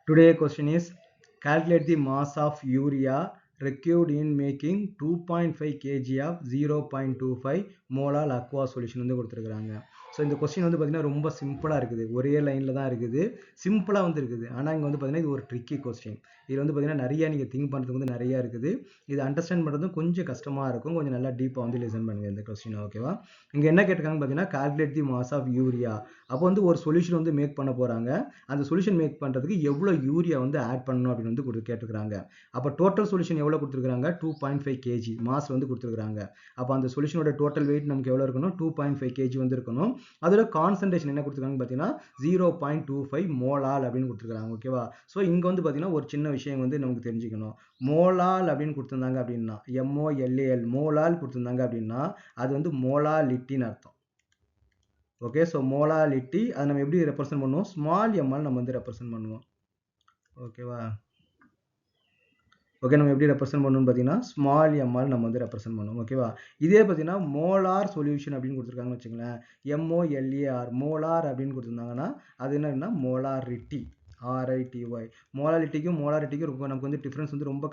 Today question is calculate the mass of urea required in making 2.5 kg of 0.25 molar aqua solution வந்து கொடுத்துருக்காங்க. So இந்த question வந்து பார்த்தீங்கன்னா ரொம்ப சிம்பிளாக இருக்குது, ஒரே லைனில் தான் இருக்குது, சிம்பிளாக வந்து இருக்குது. ஆனால் இங்கே வந்து பார்த்தீங்கன்னா இது ஒரு ட்ரிக்கி கொஸ்டின். இதில் வந்து பார்த்தீங்கன்னா நிறையா நீங்கள் திங்க் பண்ணுறதுக்கு வந்து நிறையா இருக்குது. இது அண்டர்ஸ்டாண்ட் பண்ணுறதும் கொஞ்சம் கஷ்டமாக இருக்கும். கொஞ்சம் நல்லா டீப்பாக வந்து லிசன் பண்ணுங்கள் இந்த கொஸ்டின், ஓகேவா? இங்கே என்ன கேட்டிருக்காங்கன்னு பார்த்தீங்கன்னா calculate the mass of urea. அப்போ வந்து ஒரு சொல்யூஷன் வந்து மேக் பண்ண போகிறாங்க. அந்த சொல்யூஷன் மேக் பண்ணுறதுக்கு எவ்வளோ யூரியா வந்து ஆட் பண்ணணும் அப்படின்னு வந்து கேட்டுருக்காங்க. அப்போ டோட்டல் சொல்யூஷன் எவ்வளோ கொடுத்துருக்காங்க? 2.5 kg மாஸ் வந்து கொடுத்துருக்காங்க. அப்போ அந்த சொல்யூஷனோட டோட்டல் வெயிட் நமக்கு எவ்வளோ இருக்கணும்? 2.5 kg வந்து இருக்கணும். அதோட கான்சன்ட்ரேஷன் என்ன கொடுத்துருக்காங்க பார்த்தீங்கன்னா 0.25 மோலால் அப்படின்னு கொடுத்துருக்காங்க, ஓகேவா? ஸோ இங்கே வந்து பார்த்தீங்கன்னா ஒரு சின்ன விஷயம் வந்து நமக்கு தெரிஞ்சுக்கணும். மோலால் அப்படின்னு கொடுத்துருந்தாங்க அப்படின்னா MOLAL மோலால் கொடுத்துருந்தாங்க அப்படின்னா அது வந்து மோலாலிட்டின்னு அர்த்தம். ஓகே, ஸோ மோலாலிட்டி அதை நம்ம எப்படி ரெப்ரசென்ட் பண்ணுவோம்? ஸ்மால் எம்ஆல் நம்ம வந்து ரெப்ரசென்ட் பண்ணுவோம், ஓகேவா? ஓகே, நம்ம எப்படி ரெப்ரசென்ட் பண்ணணும்னு பார்த்தீங்கன்னா ஸ்மால் எம்ஆல் நம்ம வந்து ரெப்ரசென்ட் பண்ணுவோம், ஓகேவா? இதே பார்த்தீங்கன்னா மோலார் சொல்யூஷன் அப்படின்னு கொடுத்துருக்காங்கன்னு வச்சுங்களேன், MOLAR மோலார் அப்படின்னு கொடுத்துருந்தாங்கன்னா அது என்னன்னா மோலாரிட்டி, RITY. மோலாலிட்டிக்கும் மோலாரிட்டிக்கும் ரொம்ப நமக்கு வந்து டிஃப்ரென்ஸ் வந்து ரொம்ப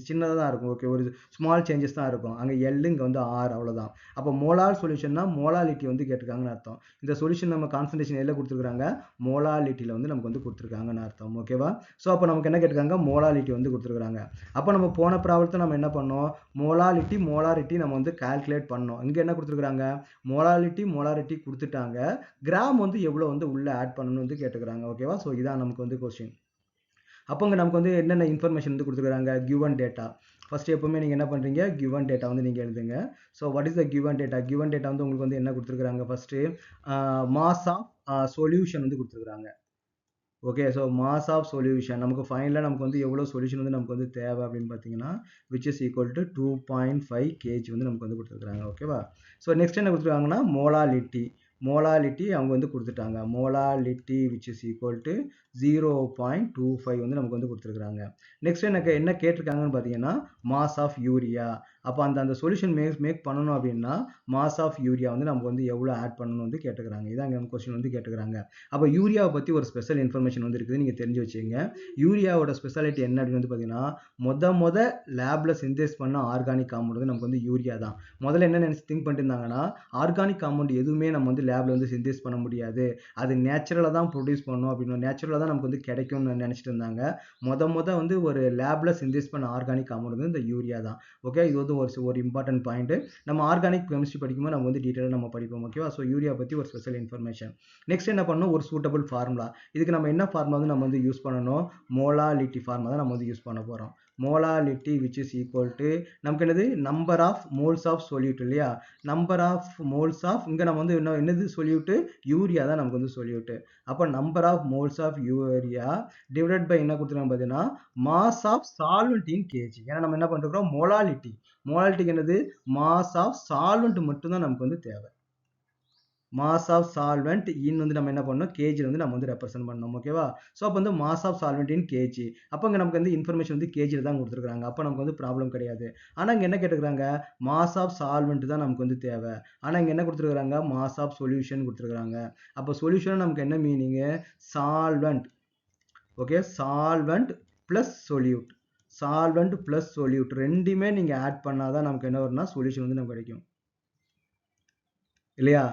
சின்னதாக தான் இருக்கும். ஓகே, ஒரு ஸ்மால் சேஞ்சஸ் தான் இருக்கும். அங்கே எல் இங்கே வந்து ஆர், அவ்வளோதான். அப்போ மோலார் சொல்யூஷன்னா மோலாலிட்டி வந்து கேட்டிருக்காங்கன்னு அர்த்தம். இந்த சொல்யூஷன் நம்ம கான்சன்ட்ரேஷன் எல்லாம் கொடுத்துருக்காங்க, மோலாலிட்டியில் வந்து நமக்கு வந்து கொடுத்துருக்காங்கன்னு அர்த்தம், ஓகேவா? ஸோ அப்போ நமக்கு என்ன கேட்டிருக்காங்க? மோலாலிட்டி வந்து கொடுத்துருக்காங்க. அப்போ நம்ம போன ப்ராப்ளத்தை நம்ம என்ன பண்ணோம்? மோலாரிட்டி நம்ம வந்து கால்குலேட் பண்ணோம். இங்கே என்ன கொடுத்துருக்காங்க? மோலாரிட்டி கொடுத்துட்டாங்க. கிராம் வந்து எவ்வளோ வந்து உள்ளே ஆட் பண்ணணும்னு வந்து கேட்டுக்கிறாங்க, ஓகேவா? ஸோ இதான் நமக்கு வந்து கொஸ்டின். அப்போ இங்கே நமக்கு வந்து என்னென்ன இன்ஃபர்மேஷன் வந்து கொடுத்துருக்காங்க? Given data. ஃபர்ஸ்ட் எப்பவுமே நீங்கள் என்ன பண்ணுறீங்க? கிவன் டேட்டா வந்து நீங்கள் எழுதுங்க. So what is the given data? Given data வந்து உங்களுக்கு வந்து என்ன கொடுத்துருக்காங்க? ஃபர்ஸ்ட்டு மாஸ் ஆஃப் சொல்யூஷன் வந்து கொடுத்துருக்காங்க. Okay, so mass of solution நமக்கு ஃபைனலாக நமக்கு வந்து எவ்வளோ சொல்யூஷன் வந்து நமக்கு வந்து தேவை அப்படின்னு பார்த்தீங்கன்னா which is equal to 2.5 kg வந்து நமக்கு வந்து கொடுத்துருக்காங்க, ஓகேவா? ஸோ நெக்ஸ்ட் என்ன கொடுத்துருக்காங்கன்னா மோலாலிட்டி அவங்க வந்து கொடுத்துட்டாங்க. Molality which is equal to 0.25 வந்து நமக்கு வந்து கொடுத்துருக்காங்க. நெக்ஸ்ட் எனக்கு என்ன கேட்டிருக்காங்கன்னு பார்த்தீங்கன்னா மாஸ் ஆஃப் யூரியா. அப்போ அந்த சொல்யூஷன் மேக் பண்ணணும் அப்படின்னா மாஸ் ஆஃப் யூரியா வந்து நமக்கு வந்து எவ்வளோ ஆட் பண்ணணும் வந்து கேட்டுக்கிறாங்க. இதான் இங்கே கொஸ்டின் வந்து கேட்டுக்கிறாங்க. அப்போ யூரியாவை பற்றி ஒரு ஸ்பெஷல் இன்ஃபர்மேஷன் வந்து இருக்குது, நீங்கள் தெரிஞ்சு வச்சுங்க. யூரியாவோட ஸ்பெஷாலிட்டி என்ன அப்படின்னு வந்து பார்த்தீங்கன்னா மொத லேபில் சிந்தேஸ் பண்ண ஆர்கானிக் காம்பவுண்ட் வந்து நமக்கு வந்து யூரியா தான். முதல்ல என்ன நினச்சி திங்க் பண்ணிட்டு இருந்தாங்கன்னா ஆர்கானிக் காம்பவுண்ட் எதுவுமே நம்ம வந்து லேபில் வந்து சிந்தேஸ் பண்ண முடியாது, அது நேச்சுரலாக தான் ப்ரொடியூஸ் பண்ணணும் அப்படின்னு, நேச்சுரலாக தான் நமக்கு வந்து கிடைக்கும்னு நினச்சிட்டு இருந்தாங்க. மொத வந்து ஒரு லேபில் சிந்தேஸ் பண்ண ஆர்கானிக் காம்பவுண்ட் வந்து இந்த யூரியா தான். ஓகே, இது வந்து ஒரு இம்பார்ட்டன்ட் பாயிண்ட். நம்ம ஆர்கானிக் கெமிஸ்ட்ரி படிக்கும்போது நம்ம வந்து டீட்டெயிலாக நம்ம படிப்போம், ஓகேவா? ஸோ யூரியா பற்றி ஒரு ஸ்பெஷல் இன்ஃபர்மேஷன். நெக்ஸ்ட் என்ன பண்ணணும்? ஒரு சூட்டபிள் ஃபார்முலா. இதுக்கு நம்ம என்ன ஃபார்முலா வந்து நம்ம வந்து யூஸ் பண்ணணும்? மோலாலிட்டி ஃபார்முலா தான் நம்ம வந்து யூஸ் பண்ண போகிறோம். Molality which is equal to நமக்கு என்னது? Number of moles of solute, இல்லையா? நம்பர் ஆஃப் மோல்ஸ் ஆஃப், இங்கே நம்ம வந்து என்னது சொல்யூட்டு? யூரியா தான் நமக்கு வந்து சொல்யூட்டு. அப்போ number of moles of urea divided by என்ன கொடுத்துருக்காங்க பார்த்தீங்கன்னா mass of solvent in KG. ஏன்னா நம்ம என்ன பண்ணுறோம்? மோலாலிட்டிக்கு என்னது? மாஸ் ஆஃப் சால்வெண்ட் மட்டும்தான் நமக்கு வந்து தேவை. மாஸ் ஆஃப் சால்வெண்ட் இன் வந்து நம்ம என்ன பண்ணணும்? கேஜியில் வந்து நம்ம வந்து ரெப்ரசென்ட் பண்ணணும், ஓகேவா? ஸோ அப்போ வந்து mass of solvent in KG. அப்போ இங்கே நமக்கு வந்து இன்ஃபர்மேஷன் வந்து கேஜியில் தான் கொடுத்துருக்காங்க. அப்போ நமக்கு வந்து ப்ராப்ளம் கிடையாது. ஆனால் இங்கே என்ன கேட்டுக்கிறாங்க? மாஸ் ஆஃப் சால்வெண்ட் தான் நமக்கு வந்து தேவை. ஆனால் இங்கே என்ன கொடுத்துருக்காங்க? மாஸ் ஆஃப் சொல்யூஷன் கொடுத்துருக்காங்க. அப்போ சொல்யூஷன் நமக்கு என்ன meaning? Solvent. Okay, solvent plus solute ரெண்டுமே நீங்கள் ஆட் பண்ணாதான் நமக்கு என்ன வரும்னா சொல்யூஷன் வந்து நமக்கு கிடைக்கும், இல்லையா?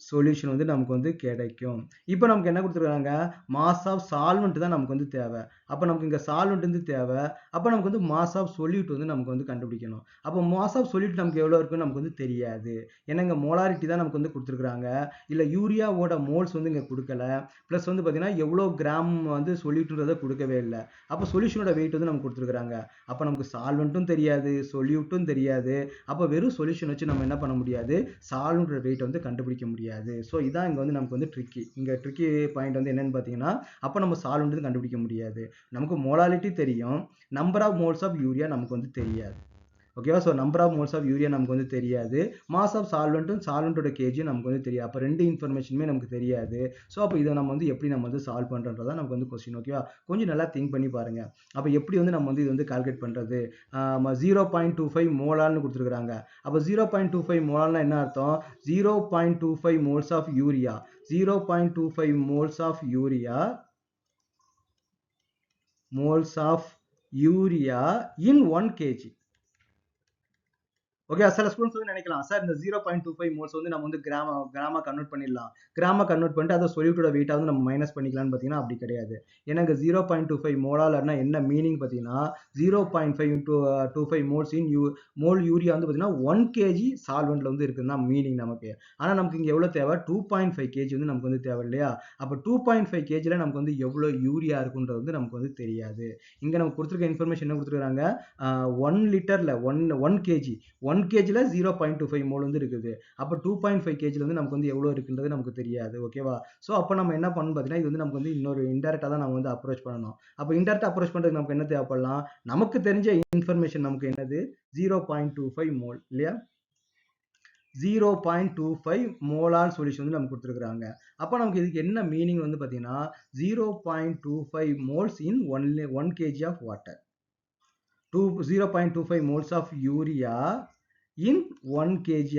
சொல்யூஷன் வந்து நமக்கு வந்து கிடைக்கும். இப்போ நமக்கு என்ன கொடுத்துருக்காங்க? மாஸ் ஆஃப் சால்வெண்ட் தான் நமக்கு வந்து தேவை. அப்போ நமக்கு இங்கே சால்வெண்ட் வந்து தேவை. அப்போ நமக்கு வந்து மாஸ் ஆஃப் சொல்யூட் வந்து நமக்கு வந்து கண்டுபிடிக்கணும். அப்போ மாஸ் ஆஃப் சொல்யூட் நமக்கு எவ்வளோ இருக்குன்னு நமக்கு வந்து தெரியாது. ஏன்னா இங்கே மோலாரிட்டி தான் நமக்கு வந்து கொடுத்துருக்காங்க. இல்லை யூரியாவோட மோல்ஸ் வந்து இங்கே கொடுக்கல. ப்ளஸ் வந்து பார்த்தீங்கன்னா எவ்வளோ கிராம் வந்து சொல்யூட்ன்றதை கொடுக்கவே இல்லை. அப்போ சொல்யூஷனோட வெயிட் வந்து நமக்கு கொடுத்துருக்காங்க. அப்போ நமக்கு சால்வெண்ட்டும் தெரியாது, சொல்யூட்டும் தெரியாது. அப்போ வெறும் சொல்யூஷன் வச்சு நம்ம என்ன பண்ண முடியாது? சால்வெண்ட் வெயிட் வந்து கண்டுபிடிக்க முடியாது. ஸோ இதான் இங்கே வந்து நமக்கு வந்து ட்ரிக்கி. இங்கே ட்ரிக்கி பாயிண்ட் வந்து என்னன்னு பார்த்தீங்கன்னா அப்போ நம்ம சால்வெண்ட் கண்டுபிடிக்க முடியாது. நமக்கு மோலாலிட்டி தெரியும், number of moles of urea நமக்கு வந்து தெரியாது, ஓகேவா? So number of moles of urea நமக்கு வந்து தெரியாது, மாஸ் ஆஃப் சால்வெண்ட்டோட கேஜி நமக்கு வந்து தெரியாது. அப்போ ரெண்டு இன்ஃபர்மேஷனுமே நமக்கு தெரியாது. ஸோ அப்போ இதை நம்ம வந்து எப்படி நம்ம வந்து சால்வ் பண்ணுறன்றதா நமக்கு வந்து கொஸ்டின், ஓகேவா? கொஞ்சம் நல்லா திங்க் பண்ணி பாருங்க. அப்போ எப்படி வந்து நம்ம வந்து இது வந்து கால்குலேட் பண்ணுறது? 0.25 மோலால்னு கொடுத்துருக்காங்க. அப்போ 0.25 மோலால்னா என்ன அர்த்தம்? 0.25 moles of urea 0.25 moles of urea moles of urea in 1 kg. Okay, சில ஸ்டூடெண்ட்ஸ் வந்து நினைக்கலாம் சார் இந்த 0.25 மோல்ஸ் வந்து நம்ம வந்து கிராமா கன்வெர்ட் பண்ணிடலாம், கிராமா கன்வெர்ட் பண்ணிட்டு அதை சொல்யூட்டோட வெயிட்டா வந்து நம்ம மைனஸ் பண்ணிக்கலாம்னு பார்த்தீங்கன்னா அப்படி கிடையாது. ஏன்னா இங்கே 0.25 மோலார்னா என்ன மீனிங் பார்த்தீங்கன்னா 0.5 மோல்ஸ் இன் மோல் யூரியா வந்து பார்த்தீங்கன்னா 1 kg சால்வெண்ட்ல வந்து இருக்குதுன்னா மீனிங் நமக்கு. ஆனால் நமக்கு இங்கே எவ்வளோ தேவை 2.5 kg வந்து நமக்கு வந்து தேவை இல்லையா? அப்போ 2.5 kgல நமக்கு வந்து எவ்வளோ யூரியா இருக்குன்றது வந்து நமக்கு வந்து தெரியாது. இங்கே நமக்கு கொடுத்துருக்க இன்ஃபர்மேஷன் என்ன கொடுத்துருக்காங்க, 1 லிட்டர்ல 1 kg 1 kgல 0.25 மோல் வந்து இருக்குது. அப்போ 2.5 kgல வந்து நமக்கு வந்து எவ்வளோ இருக்குன்றது நமக்கு தெரியாது. ஓகேவா? ஸோ அப்போ நம்ம என்ன பண்ணணும் பார்த்தீங்கன்னா இது வந்து நமக்கு வந்து இன்னொரு இன்டெரக்டாக தான் நம்ம வந்து அப்ரோச் பண்ணணும். அப்போ இன்டெரக்டாக அப்ரோச் பண்ணுறதுக்கு நமக்கு என்ன தேவைப்படலாம், நமக்கு தெரிஞ்ச இன்ஃபர்மேஷன் நமக்கு என்னது 0.25 மோல் இல்லையா? 0.25 மோலார் சொல்யூஷன் வந்து நமக்கு கொடுத்துருக்காங்க. அப்போ நமக்கு இதுக்கு என்ன மீனிங் வந்து பார்த்தீங்கன்னா 0.25 moles in 1 kg of water. 0.25 moles of urea in 1 kg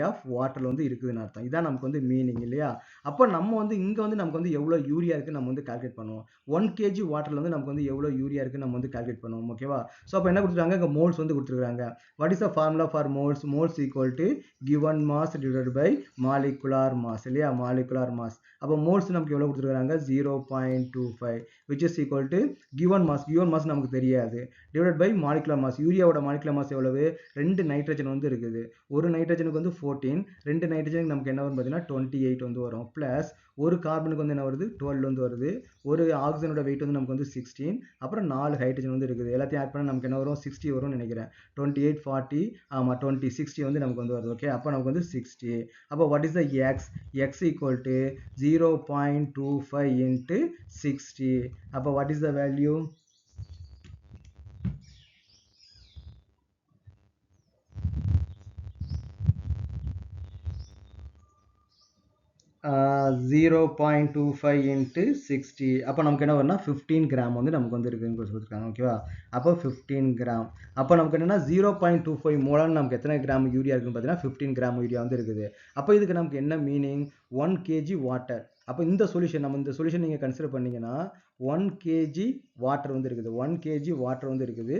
of water வந்து இருக்குதுன்னு அர்த்தம். இதான் நமக்கு வந்து மீனிங் இல்லையா? அப்போ நம்ம வந்து இங்க வந்து நமக்கு வந்து எவ்வளவு யூரியா இருக்கு நம்ம வந்து கால்குலேட் பண்ணுவோம். 1 kg வாட்டர்ல வந்து நமக்கு வந்து எவ்வளவு யூரியா இருக்கு நம்ம வந்து கால்குலேட் பண்ணுவோம். ஓகேவா? ஸோ அப்போ என்ன கொடுத்துருக்காங்க, இங்க மோல்ஸ் வந்து கொடுத்துருக்காங்க. What is the formula for moles? Moles equal to given mass divided by molecular mass இல்லையா? Molecular mass. அப்போ மோல்ஸ் நமக்கு எவ்வளவு கொடுத்துருக்காங்க 0.25 which is equal to given mass நமக்கு தெரியாது divided by molecular mass. யூரியாவோட molecular mass எவ்வளவு, 2 நைட்ரஜன் வந்து இருக்குது. ஒரு நைட்ரஜனுக்கு வந்து 14, 2 நைட்ரஜனுக்கு நமக்கு என்ன வரும் பார்த்தீங்கன்னா 28 வந்து வரும். பிளஸ் ஒரு கார்பனுக்கு வந்து என்ன வருது 12 வந்து வருது. ஒரு ஆக்சிஜனோட வெயிட் வந்து நமக்கு வந்து 16, அப்புறம் 4 ஹைட்ரஜன் வந்து இருக்குது. எல்லாத்தையும் ஆட் பண்ண நமக்கு என்ன வரும் 60 வரும்னு நினைக்கிறேன். 28 40 ஆமா 20 60 வந்து நமக்கு வந்து வருது. ஓகே, அப்போ நமக்கு வந்து 60. அப்போ what is the X? X equal to 0.25 into 60. அப்போ what is the value? 0.25 into 60. அப்போ நமக்கு என்ன வரும்னா 15 கிராம் வந்து நமக்கு வந்து இருக்குன்னு கொடுத்துருக்காங்க. ஓகேவா? அப்போ 15 கிராம். அப்போ நமக்கு என்னன்னா 0.25 மோலான்னு நமக்கு எத்தனை கிராம் யூரியா இருக்குன்னு பார்த்தீங்கன்னா 15 கிராம் யூரியா வந்து இருக்குது. அப்போ இதுக்கு நமக்கு என்ன மீனிங் 1 kg வாட்டர். அப்போ இந்த சொல்யூஷன் நம்ம இந்த சொல்யூஷன் நீங்கள் கன்சிடர் பண்ணீங்கன்னா 1 kg வாட்டர் வந்து இருக்குது. 1 kg வாட்டர் வந்து இருக்குது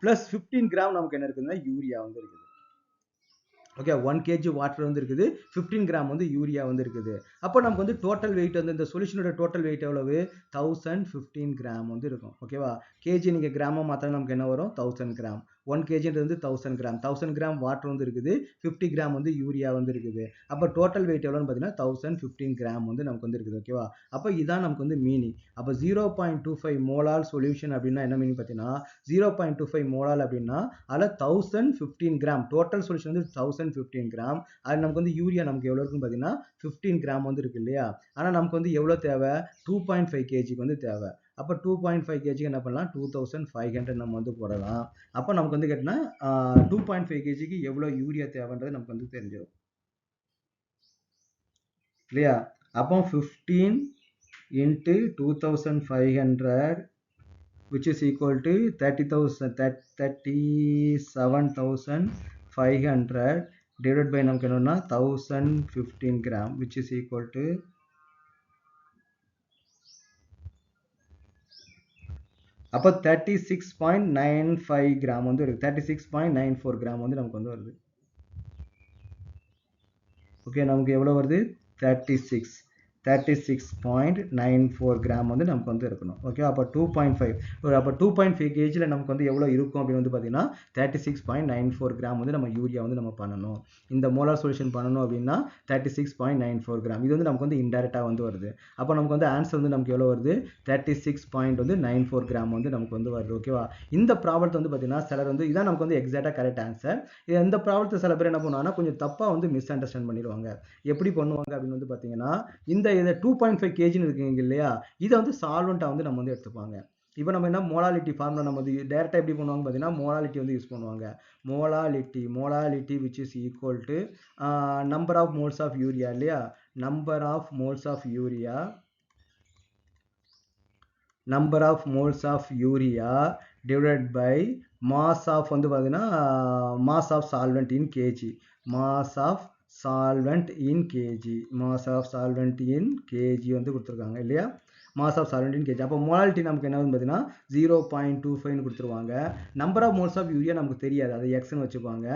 ப்ளஸ் 15 கிராம் நமக்கு என்ன இருக்குதுன்னா யூரியா வந்து இருக்குது. ஓகே, 1 kg வாட்டர் வந்து இருக்குது, 15 கிராம் வந்து யூரியா வந்து இருக்குது. அப்போ நமக்கு வந்து டோட்டல் வெயிட் வந்து இந்த சொல்யூஷனோட டோட்டல் வெயிட் எவ்வளவு 1015 கிராம் வந்து இருக்கும். ஓகேவா? கேஜி நீங்கள் கிராமம் மாத்திரம் நமக்கு என்ன வரும் 1000 கிராம். 1 kg வந்து 1000 கிராம். 1000 கிராம் வாட்டர் வந்து இருக்குது, 50 கிராம் வந்து யூரியா வந்து இருக்குது. அப்போ டோட்டல் வெயிட் எவ்வளோன்னு பார்த்தீங்கன்னா 1015 கிராம் வந்து நமக்கு வந்து இருக்குது. ஓகேவா? அப்போ இதான் நமக்கு வந்து மீனிங். அப்போ 0.25 மோலார் சொல்யூஷன் அப்படின்னா என்ன மீனிங் பார்த்தீங்கன்னா 0.25 மோலார் அப்படின்னா அதில் 1015 கிராம் டோட்டல் சொல்யூஷன் வந்து 1015 கிராம். அது நமக்கு வந்து யூரியா நமக்கு எவ்வளோ இருக்குன்னு பார்த்தீங்கன்னா 15 கிராம் வந்து இருக்கு இல்லையா? ஆனால் நமக்கு வந்து எவ்வளோ தேவை 2.5 kgக்கு வந்து தேவை. அப்போ 2.5 kgக்கு என்ன பண்ணலாம் 2500 நம்ம வந்து போடலாம். அப்போ நமக்கு வந்து கேட்டினா 2.5 kgக்கு எவ்வளோ யூரியா தேவைன்றது நமக்கு வந்து தெரிஞ்சிடும் இல்லையா? அப்போ 15 into 2500 which is equal to 37,500 divided by நமக்கு என்னன்னா 1015 gram which is equal to அப்போ 36.95 கிராம் வந்து இருக்கு. 36.94 கிராம் வந்து நமக்கு வந்து வருது. ஓகே, நமக்கு எவ்வளோ வருது 36.94 கிராம் வந்து நமக்கு வந்து இருக்கணும். ஓகே, அப்போ 2.5 அப்போ 2.5 kgல நமக்கு வந்து எவ்வளோ இருக்கும் அப்படின்னு வந்து பார்த்தீங்கன்னா 36.94 கிராம் வந்து நம்ம யூரியா வந்து நம்ம பண்ணணும். இந்த மோலார் சொல்யூஷன் பண்ணணும் அப்படின்னா 36.94 கிராம். இது வந்து நமக்கு வந்து இன்டைரக்டாக வந்து வருது. அப்போ நமக்கு வந்து ஆன்சர் வந்து நமக்கு எவ்வளோ வருது 36.94 கிராம் வந்து நமக்கு வந்து வருது. ஓகேவா? இந்த ப்ராப்ளத்தை வந்து பார்த்தீங்கன்னா சிலர் வந்து இதான் நமக்கு வந்து எக்ஸாக்டாக கரெக்ட் ஆன்சர். இந்த ப்ராப்ளத்தை சில பேர் என்ன பண்ணுவாங்கன்னா கொஞ்சம் தப்பாக வந்து மிஸ் அண்டர்ஸ்டாண்ட் பண்ணிடுவாங்க. எப்படி பண்ணுவாங்க அப்படின்னு வந்து பார்த்தீங்கன்னா இந்த 2.5 kgன்னு இருக்குங்க இல்லையா, இதை வந்து சால்வெண்ட்டாக வந்து நம்ம வந்து எடுத்துப்பாங்க. இப்போ நம்ம என்ன மோலாலிட்டி ஃபார்முலா நம்ம வந்து டைரெக்டாக எப்படி பண்ணுவாங்க பார்த்தீங்கன்னா மோலாலிட்டி வந்து யூஸ் பண்ணுவாங்க. Molality which is equal to number of moles of urea இல்லையா, number of moles of urea divided by mass of வந்து பார்த்தீங்கன்னா mass of solvent in kg. mass of solvent in KG, mass of solvent in KG வந்து கொடுத்துருக்காங்க இல்லையா, mass of solvent in KG. அப்போ molality நமக்கு என்ன பார்த்தீங்கன்னா 0.25 கொடுத்துருவாங்க. Number of moles of urea நமக்கு தெரியாது, அது எக்ஸ்னு வச்சுப்பாங்க.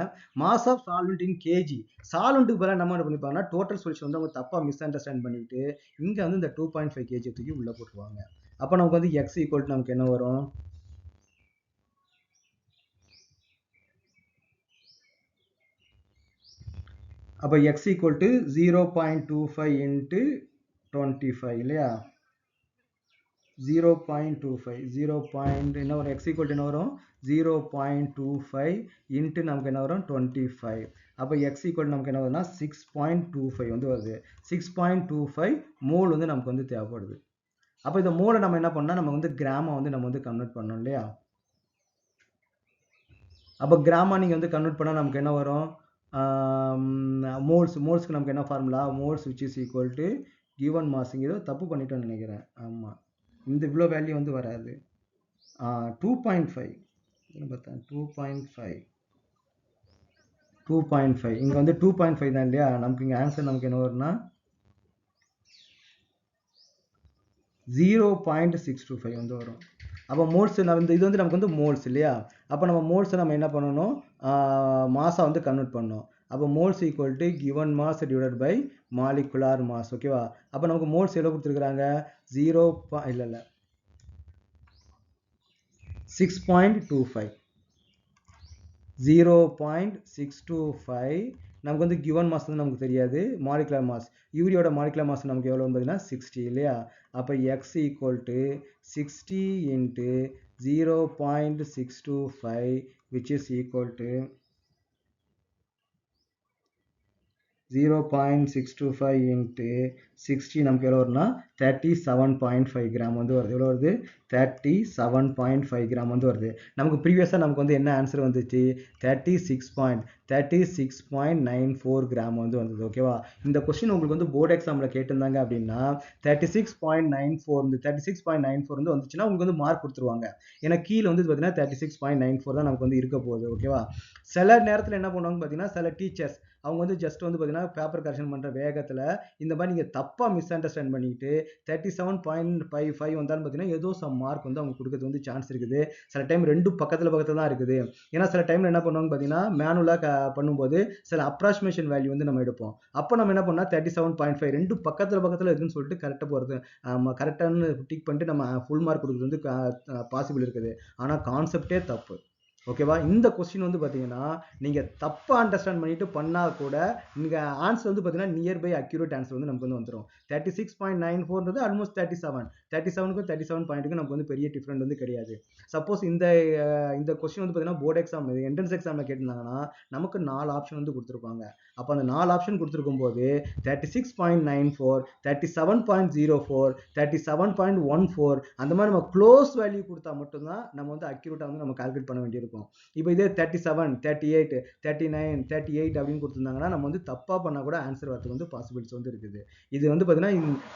Mass of solvent in KG, சால்வெண்ட்டுக்கு பதிலாக நம்ம என்ன பண்ணிப்பாங்கன்னா டோட்டல் சொல்யூஷன் வந்து அவங்க தப்பாக மிஸ் அண்டர்ஸ்டாண்ட் பண்ணிட்டு இங்கே வந்து இந்த 2.5 kg தூக்கி உள்ளே போட்டுருவாங்க. அப்போ நமக்கு வந்து எக்ஸ் ஈக்குவல் நமக்கு என்ன வரும், அப்போ x equal to 0.25 into 25 இல்லையா, 0.25 என்ன வரும், x equal to என்ன வரும் 0.25 into நமக்கு என்ன வரும் 25. அப்போ x equal நமக்கு என்ன வருதுன்னா 6.25 வந்து வருது. 6.25 மோல் வந்து நமக்கு வந்து தேவைப்படுது. அப்போ இந்த மோலை நம்ம என்ன பண்ணால் நம்ம வந்து கிராமா வந்து நம்ம வந்து கன்வெர்ட் பண்ணோம் இல்லையா. அப்போ கிராமா நீங்கள் வந்து கன்வெர்ட் பண்ணால் நமக்கு என்ன வரும், மோல்ஸ்க்கு நமக்கு என்ன formula, moles which is equal to given mass. ஏதோ தப்பு பண்ணிட்டோன்னு நினைக்கிறேன், ஆமாம் இந்த இவ்வளோ வேல்யூ வந்து வராது. 2.5 பார்த்தேன், 2.5 இங்கே வந்து 2.5 தான் இல்லையா. நமக்கு இங்கே ஆன்சர் நமக்கு என்ன வரும்னா 0.625 வந்து வரும். அப்போ மோல்ஸ் இது வந்து நமக்கு வந்து மோல்ஸ் இல்லையா. அப்போ நம்ம மோல்ஸை நம்ம என்ன பண்ணணும், மாஸாக வந்து கன்வெர்ட் பண்ணணும். அப்போ moles equal to given mass divided by molecular mass. ஓகேவா. அப்போ நமக்கு மோல்ஸ் எவ்வளோ கொடுத்துருக்குறாங்க, 6.25 0.625. நமக்கு வந்து கிவன் மாஸ் வந்து நமக்கு தெரியாது, மாலிகுலர் மாஸ், யூரியோட மாலிகுலர் மாஸ் நமக்கு எவ்வளோ பார்த்தீங்கன்னா 60 இல்லையா. அப்போ x equal to 60 into 0.625 which is equal to 0.625 into 60 நமக்கு எவ்வளோ வரும்னா 37.5 கிராம் வந்து வருது. எவ்வளோ வருது, 37.5 கிராம் வந்து வருது. நமக்கு ப்ரீவியஸாக நமக்கு வந்து என்ன ஆன்சர் வந்துச்சு, 36.94 கிராம் வந்து வந்தது. ஓகேவா. இந்த கொஸ்டின் உங்களுக்கு வந்து போர்டு எக்ஸாமில் கேட்டிருந்தாங்க அப்படின்னா 36.94 இந்த 36.94 வந்து வந்துச்சுன்னா உங்களுக்கு வந்து மார்க் கொடுத்துருவாங்க. ஏன்னா கீழே வந்து பார்த்தீங்கன்னா 36.94 தான் நமக்கு வந்து இருக்க போகுது. ஓகேவா. சில நேரத்தில் என்ன பண்ணுவாங்க பார்த்தீங்கன்னா சில டீச்சர்ஸ் அவங்க வந்து ஜஸ்ட் வந்து பார்த்தீங்கன்னா பேப்பர் கரெக்ஷன் பண்ணுற வேகத்தில் இந்த மாதிரி நீங்கள் தப்பாக மிஸ் அண்டர்ஸ்டாண்ட் பண்ணிக்கிட்டு 37.55 வந்தாலும் பார்த்தீங்கன்னா ஏதோ சம் மார்க் வந்து அவங்க கொடுக்கறது வந்து சான்ஸ் இருக்குது. சில டைம் ரெண்டும் பக்கத்தில் தான் இருக்குது. ஏன்னா சில டைமில் என்ன பண்ணுவாங்க பார்த்தீங்கன்னா மேனுவலாக பண்ணும்போது சில அப்ராக்சிமேஷன் வேல்யூ வந்து நம்ம எடுப்போம். அப்போ நம்ம என்ன பண்ணால் 37.5 ரெண்டும் பக்கத்தில் இருக்குன்னு சொல்லிட்டு கரெக்டாக போகிறது, கரெக்டானு டிக் பண்ணிட்டு நம்ம ஃபுல் மார்க் கொடுக்குறது வந்து பாசிபிள் இருக்குது. ஆனால் கான்செப்டே தப்பு. ஓகேவா. இந்த கொஸ்டின் வந்து பார்த்தீங்கன்னா நீங்கள் தப்பாக அண்டர்ஸ்டாண்ட் பண்ணிட்டு பண்ணால் கூட நீங்கள் ஆன்சர் வந்து பார்த்தீங்கன்னா நியர்பை அக்யூரேட் ஆன்சர் வந்து நமக்கு வந்து வந்துடும். 36.94 ஆல்மோஸ்ட் 37க்கும் 37.க்கும் நமக்கு வந்து பெரிய டிஃப்ரெண்ட் வந்து கிடையாது. சப்போஸ் இந்த கொஸ்டின் வந்து பார்த்தீங்கன்னா போர்டு எக்ஸாம் என்ட்ரன்ஸ் எக்ஸாமில் கேட்டிருந்தாங்கன்னா நமக்கு 4 ஆப்ஷன் வந்து கொடுத்துருப்பாங்க. அப்போ அந்த 4 ஆப்ஷன் கொடுத்துருக்கும் போது 36.94, 37.04, 37.14 அந்த மாதிரி நம்ம க்ளோஸ் வேல்யூ கொடுத்தா மட்டும்தான் நம்ம வந்து அக்யூரேட்டாக வந்து நம்ம கால்குலேட் பண்ண வேண்டியிருக்கும். இப்போ இதே 37, 38, 39, 38 அப்படின்னு கொடுத்துருந்தாங்கன்னா நம்ம வந்து தப்பாக பண்ணால் கூட ஆன்சர் வரதுக்கு வந்து பாசிபிலிட்டிஸ் வந்து இருக்குது. இது வந்து பார்த்தீங்கன்னா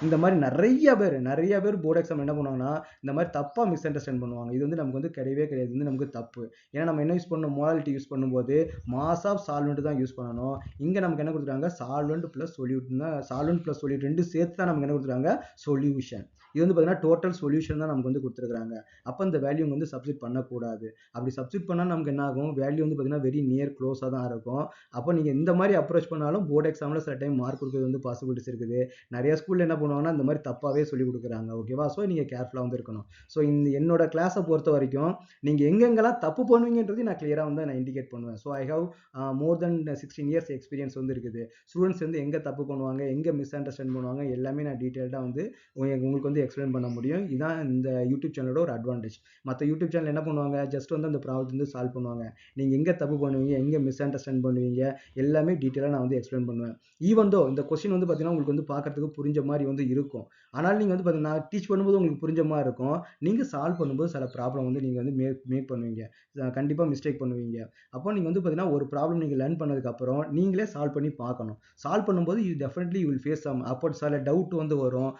இந்த மாதிரி நிறைய பேர் போர்டு எக்ஸாம் என்ன பண்ணுவாங்கன்னா இந்த மாதிரி தப்பாக மிஸ் அண்டர்ஸ்டாண்ட் பண்ணுவாங்க. இது வந்து நமக்கு வந்து கிடையவே கிடையாது, வந்து நமக்கு தப்பு. ஏன்னா நம்ம என்ன யூஸ் பண்ணணும், மோலாலிட்டி யூஸ் பண்ணும்போது மாஸ் ஆஃப் சால்வெண்ட் தான் யூஸ் பண்ணணும். இங்கே நமக்கு என்ன கொடுத்துருக்காங்க, சால்வெண்ட் ப்ளஸ் சொல்யூட் தான், சால்வெண்ட் ப்ளஸ் சொல்யூட் ரெண்டு சேர்த்து தான் நமக்கு என்ன கொடுத்துருக்காங்க, சொல்யூஷன். இது வந்து பார்த்தீங்கன்னா டோட்டல் சொல்யூஷன் தான் நமக்கு வந்து கொடுத்துருக்காங்க. அப்போ இந்த வேல்யூ வந்து சப்ஸ்டிட் பண்ணக்கூடாது. அப்படி சப்ஸ்டிட் பண்ணால் நமக்கு என்ன ஆகும், வேல்யூ வந்து பார்த்தீங்கன்னா வெரி நியர் க்ளோஸாக தான் இருக்கும். அப்போ நீங்கள் இந்த மாதிரி அப்ரோச் பண்ணாலும் போர்டு எக்ஸாமில் சில டைம் மார்க் கொடுக்குறது வந்து பாசிபிலிட்டிஸ் இருக்குது. நிறைய ஸ்கூலில் என்ன பண்ணுவாங்கன்னா இந்த மாதிரி தப்பாகவே சொல்லி கொடுக்குறாங்க. ஓகேவா. ஸோ நீங்கள் கேர்ஃபுல்லாக வந்து இருக்கணும். ஸோ என்னோட கிளாஸை பொறுத்த வரைக்கும் நீங்கள் எங்கெங்கெல்லாம் தப்பு பண்ணுவீங்கன்றது நான் கிளியராக வந்து நான் இண்டிகேட் பண்ணுவேன். So I have more than 16 years experience வந்து இருக்குது. ஸ்டூடெண்ட்ஸ் வந்து எங்கே தப்பு பண்ணுவாங்க, எங்கே மிஸ் அண்டர்ஸ்டாண்ட் பண்ணுவாங்க எல்லாமே நான் டீட்டெயில்டாக வந்து உங்களுக்கு வந்து எக்ஸ்பிளைன் பண்ண முடியும். இதுதான் இந்த யூடியூப் சேனலோட ஒரு அட்வான்டேஜ். மற்ற யூடியூப் சேனல் என்ன பண்ணுவாங்க, ஜஸ்ட் வந்து அந்த ப்ராப்ளம் வந்து சால்வ் பண்ணுவாங்க. நீங்கள் எங்கே தப்பு பண்ணுவீங்க, எங்கே மிஸ் அண்டர்ஸ்டாண்ட் பண்ணுவீங்க எல்லாமே டீட்டெயிலாக நான் வந்து எக்ஸ்பிளைன் பண்ணுவேன். ஈவன் தோ இந்த கொஸ்டின் வந்து பார்த்தீங்கன்னா உங்களுக்கு வந்து பார்க்கறதுக்கு புரிஞ்ச மாதிரி வந்து இருக்கும். ஆனால் நீங்கள் வந்து பார்த்தீங்கன்னா டீச் பண்ணும்போது உங்களுக்கு புரிஞ்ச மாதிரி இருக்கும். நீங்கள் சால்வ் பண்ணும்போது சில ப்ராப்ளம் வந்து நீங்கள் வந்து மேக் பண்ணுவீங்க, கண்டிப்பாக மிஸ்டேக் பண்ணுவீங்க. அப்போ நீங்கள் வந்து பார்த்தீங்கன்னா ஒரு ப்ராப்ளம் நீங்கள் லேர்ன் பண்ணதுக்கப்புறம் நீங்களே சால்வ் பண்ணி பார்க்கணும். சால்வ் பண்ணும்போது definitely you will face some அப்போ சில டவுட் வந்து வரும்.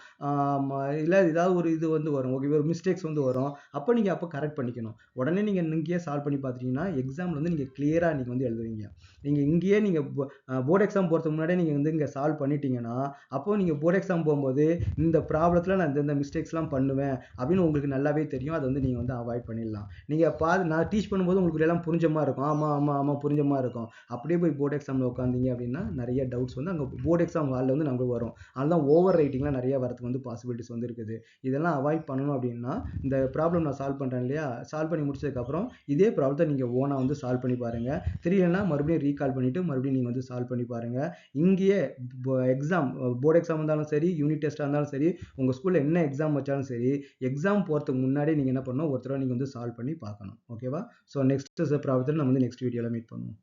இல்லை ஏதாவது ஒரு இது வந்து வரும். ஓகே, ஒரு மிஸ்டேக்ஸ் வந்து வரும். அப்போ நீங்கள் அப்போ கரெக்ட் பண்ணிக்கணும். உடனே நீங்கள் இங்கேயே சால்வ் பண்ணி பார்த்துட்டீங்கன்னா எக்ஸாமில் வந்து நீங்கள் கிளியராக நீங்கள் வந்து எழுதுவீங்க. நீங்கள் இங்கேயே நீங்கள் போர்டு எக்ஸாம் போகிறதுக்கு முன்னாடியே நீங்கள் வந்து இங்கே சால்வ் பண்ணிட்டீங்கன்னா அப்போ நீங்கள் போர்டு எக்ஸாம் போகும்போது இந்த ப்ராப்ளத்தில் நான் இந்த மிஸ்டேக்ஸ்லாம் பண்ணுவேன் அப்படின்னு உங்களுக்கு நல்லாவே தெரியும். அதை வந்து நீங்கள் வந்து அவாய்ட் பண்ணிடலாம். நீங்கள் நான் டீச் பண்ணும்போது உங்களுக்கு எல்லாம் புரிஞ்ச மாதிரி இருக்கும். ஆமாம் புரிஞ்ச மாதிரி இருக்கும். அப்படியே போய் போர்டு எக்ஸாமில் உட்காந்தீங்க அப்படின்னா நிறைய டவுட்ஸ் வந்து அங்கே போர்டு எக்ஸாம் ஹாலில் வந்து நமக்கு வரும். அதெல்லாம் ஓவர் ரைட்டிங்லாம் நிறைய வரதுக்கு வந்து பாசிபிலிட்டிஸ் வந்து இருக்குது. இதெல்லாம் அவாய்ட் பண்ணணும் அப்படின்னா இந்த ப்ராப்ளம் நான் சால்வ் பண்ணுறேன் இல்லையா, சால்வ் பண்ணி முடிச்சதுக்கப்புறம் இதே ப்ராப்ளத்தை நீங்கள் ஓனாக வந்து சால்வ் பண்ணி பாருங்கள். தெரியலன்னா மறுபடியும் ரீகால் பண்ணிவிட்டு மறுபடியும் நீங்கள் வந்து சால்வ் பண்ணி பாருங்கள். இங்கேயே எக்ஸாம் போர்டு எக்ஸாம் இருந்தாலும் சரி, யூனிட் டெஸ்ட்டாக இருந்தாலும் சரி, உங்கள் ஸ்கூலில் என்ன எக்ஸாம் வச்சாலும் சரி, எக்ஸாம் போகிறதுக்கு முன்னாடி நீங்கள் என்ன பண்ணணும், ஒரு தடவை நீங்கள் வந்து சால்வ் பண்ணி பார்க்கணும். ஓகேவா? ஸோ நெக்ஸ்ட் ப்ராப்ளத்தில் நம்ம வந்து நெக்ஸ்ட் வீடியோவில் மீட் பண்ணுவோம்.